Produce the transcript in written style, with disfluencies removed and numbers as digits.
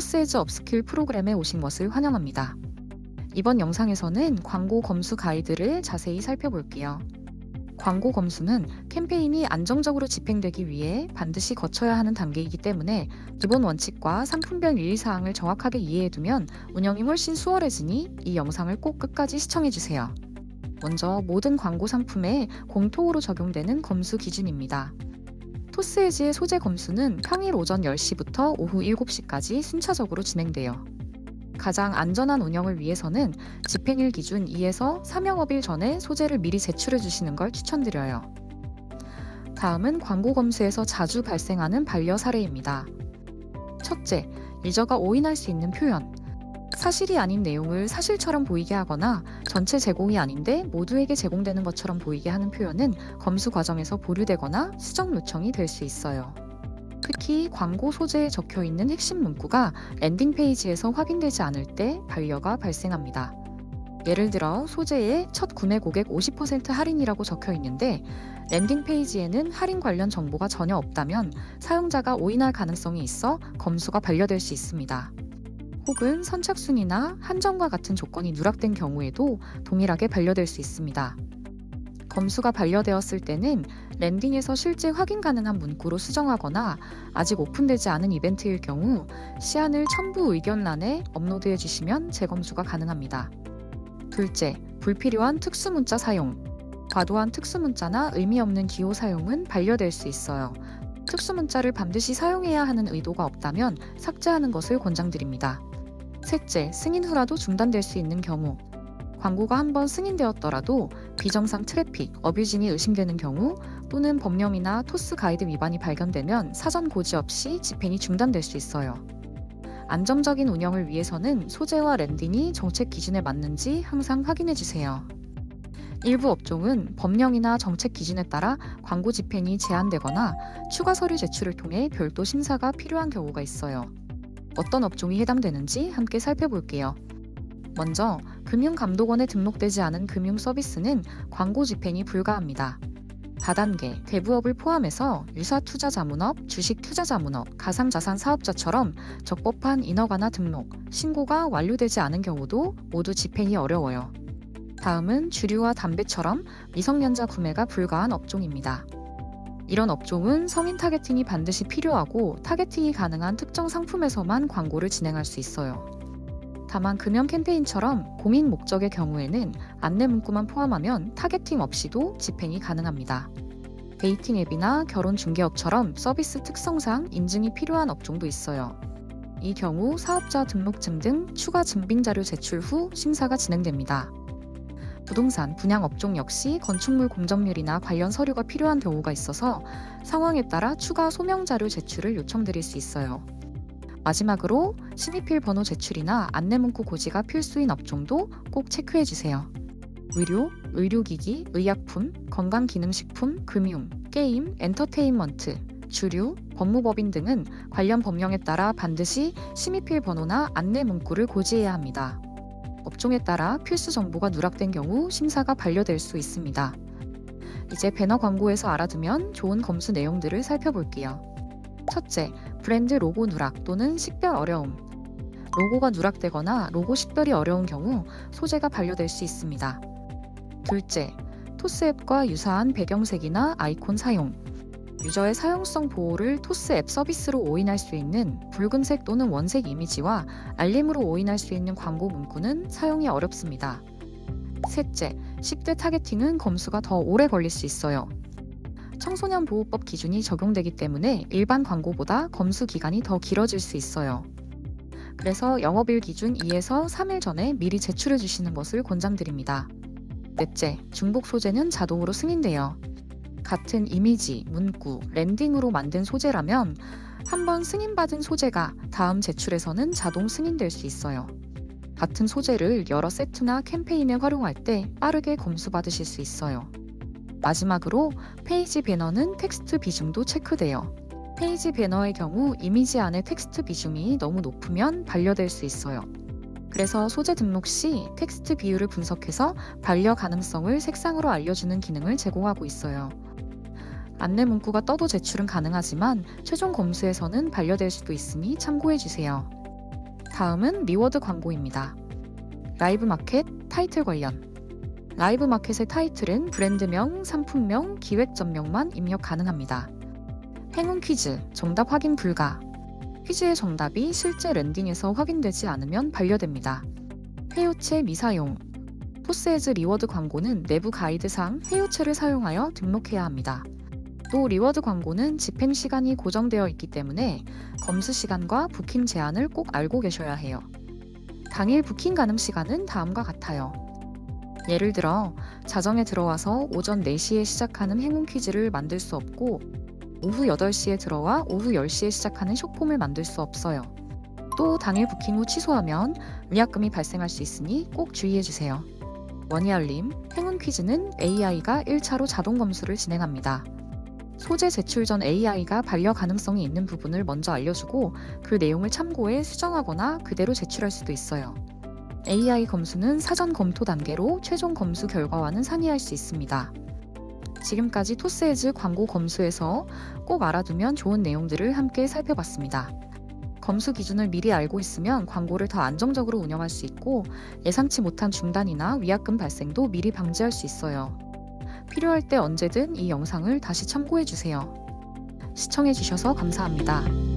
토스에즈 업스킬 프로그램에 오신 것을 환영합니다. 이번 영상에서는 광고 검수 가이드를 자세히 살펴볼게요. 광고 검수는 캠페인이 안정적으로 집행되기 위해 반드시 거쳐야 하는 단계이기 때문에 기본 원칙과 상품별 유의사항을 정확하게 이해해두면 운영이 훨씬 수월해지니 이 영상을 꼭 끝까지 시청해주세요. 먼저 모든 광고 상품에 공통으로 적용되는 검수 기준입니다. 토스에즈의 소재 검수는 평일 오전 10시부터 오후 7시까지 순차적으로 진행돼요. 가장 안전한 운영을 위해서는 집행일 기준 2에서 3영업일 전에 소재를 미리 제출해 주시는 걸 추천드려요. 다음은 광고 검수에서 자주 발생하는 반려 사례입니다. 첫째, 유저가 오인할 수 있는 표현. 사실이 아닌 내용을 사실처럼 보이게 하거나 전체 제공이 아닌데 모두에게 제공되는 것처럼 보이게 하는 표현은 검수 과정에서 보류되거나 수정 요청이 될 수 있어요. 특히 광고 소재에 적혀 있는 핵심 문구가 랜딩 페이지에서 확인되지 않을 때 반려가 발생합니다. 예를 들어 소재에 첫 구매 고객 50% 할인이라고 적혀 있는데 랜딩 페이지에는 할인 관련 정보가 전혀 없다면 사용자가 오인할 가능성이 있어 검수가 반려될 수 있습니다. 혹은 선착순이나 한정과 같은 조건이 누락된 경우에도 동일하게 반려될 수 있습니다. 검수가 반려되었을 때는 랜딩에서 실제 확인 가능한 문구로 수정하거나 아직 오픈되지 않은 이벤트일 경우 시안을 첨부 의견란에 업로드해 주시면 재검수가 가능합니다. 둘째, 불필요한 특수문자 사용. 과도한 특수문자나 의미 없는 기호 사용은 반려될 수 있어요. 특수문자를 반드시 사용해야 하는 의도가 없다면 삭제하는 것을 권장드립니다. 셋째, 승인 후라도 중단될 수 있는 경우. 광고가 한번 승인되었더라도 비정상 트래픽, 어뷰징이 의심되는 경우 또는 법령이나 토스 가이드 위반이 발견되면 사전 고지 없이 집행이 중단될 수 있어요. 안정적인 운영을 위해서는 소재와 랜딩이 정책 기준에 맞는지 항상 확인해 주세요. 일부 업종은 법령이나 정책 기준에 따라 광고 집행이 제한되거나 추가 서류 제출을 통해 별도 심사가 필요한 경우가 있어요. 어떤 업종이 해당되는지 함께 살펴볼게요. 먼저 금융감독원에 등록되지 않은 금융 서비스는 광고 집행이 불가합니다. 다단계, 대부업을 포함해서 유사투자자문업, 주식투자자문업, 가상자산 사업자처럼 적법한 인허가나 등록, 신고가 완료되지 않은 경우도 모두 집행이 어려워요. 다음은 주류와 담배처럼 미성년자 구매가 불가한 업종입니다. 이런 업종은 성인 타겟팅이 반드시 필요하고 타겟팅이 가능한 특정 상품에서만 광고를 진행할 수 있어요. 다만 금연 캠페인처럼 공익 목적의 경우에는 안내 문구만 포함하면 타겟팅 없이도 집행이 가능합니다. 데이팅 앱이나 결혼 중개업처럼 서비스 특성상 인증이 필요한 업종도 있어요. 이 경우 사업자 등록증 등 추가 증빙 자료 제출 후 심사가 진행됩니다. 부동산, 분양 업종 역시 건축물 공정률이나 관련 서류가 필요한 경우가 있어서 상황에 따라 추가 소명 자료 제출을 요청드릴 수 있어요. 마지막으로 신입필 번호 제출이나 안내문구 고지가 필수인 업종도 꼭 체크해 주세요. 의료, 의료기기, 의약품, 건강기능식품, 금융, 게임, 엔터테인먼트, 주류, 법무법인 등은 관련 법령에 따라 반드시 신입필 번호나 안내문구를 고지해야 합니다. 업종에 따라 필수 정보가 누락된 경우 심사가 반려될 수 있습니다. 이제 배너 광고에서 알아두면 좋은 검수 내용들을 살펴볼게요. 첫째, 브랜드 로고 누락 또는 식별 어려움. 로고가 누락되거나 로고 식별이 어려운 경우 소재가 반려될 수 있습니다. 둘째, 토스 앱과 유사한 배경색이나 아이콘 사용. 유저의 사용성 보호를 토스 앱 서비스로 오인할 수 있는 붉은색 또는 원색 이미지와 알림으로 오인할 수 있는 광고 문구는 사용이 어렵습니다. 셋째, 10대 타겟팅은 검수가 더 오래 걸릴 수 있어요. 청소년 보호법 기준이 적용되기 때문에 일반 광고보다 검수 기간이 더 길어질 수 있어요. 그래서 영업일 기준 2에서 3일 전에 미리 제출해 주시는 것을 권장드립니다. 넷째, 중복 소재는 자동으로 승인돼요. 같은 이미지, 문구, 랜딩으로 만든 소재라면 한번 승인받은 소재가 다음 제출에서는 자동 승인될 수 있어요. 같은 소재를 여러 세트나 캠페인에 활용할 때 빠르게 검수받으실 수 있어요. 마지막으로 페이지 배너는 텍스트 비중도 체크돼요. 페이지 배너의 경우 이미지 안에 텍스트 비중이 너무 높으면 반려될 수 있어요. 그래서 소재 등록 시 텍스트 비율을 분석해서 반려 가능성을 색상으로 알려주는 기능을 제공하고 있어요. 안내 문구가 떠도 제출은 가능하지만 최종 검수에서는 반려될 수도 있으니 참고해주세요. 다음은 리워드 광고입니다. 라이브 마켓, 타이틀 관련. 라이브 마켓의 타이틀은 브랜드명, 상품명, 기획 전명만 입력 가능합니다. 행운 퀴즈, 정답 확인 불가. 퀴즈의 정답이 실제 랜딩에서 확인되지 않으면 반려됩니다. 회유체 미사용. 토스에즈 리워드 광고는 내부 가이드상 회유체를 사용하여 등록해야 합니다. 또 리워드 광고는 집행 시간이 고정되어 있기 때문에 검수 시간과 부킹 제한을 꼭 알고 계셔야 해요. 당일 부킹 가능 시간은 다음과 같아요. 예를 들어 자정에 들어와서 오전 4시에 시작하는 행운 퀴즈를 만들 수 없고 오후 8시에 들어와 오후 10시에 시작하는 숏폼을 만들 수 없어요. 또 당일 부킹 후 취소하면 위약금이 발생할 수 있으니 꼭 주의해주세요. 원희알림, 행운 퀴즈는 AI가 1차로 자동 검수를 진행합니다. 소재 제출 전 AI가 반려 가능성이 있는 부분을 먼저 알려주고 그 내용을 참고해 수정하거나 그대로 제출할 수도 있어요. AI 검수는 사전 검토 단계로 최종 검수 결과와는 상이할 수 있습니다. 지금까지 토스에즈 광고 검수에서 꼭 알아두면 좋은 내용들을 함께 살펴봤습니다. 검수 기준을 미리 알고 있으면 광고를 더 안정적으로 운영할 수 있고 예상치 못한 중단이나 위약금 발생도 미리 방지할 수 있어요. 필요할 때 언제든 이 영상을 다시 참고해주세요. 시청해주셔서 감사합니다.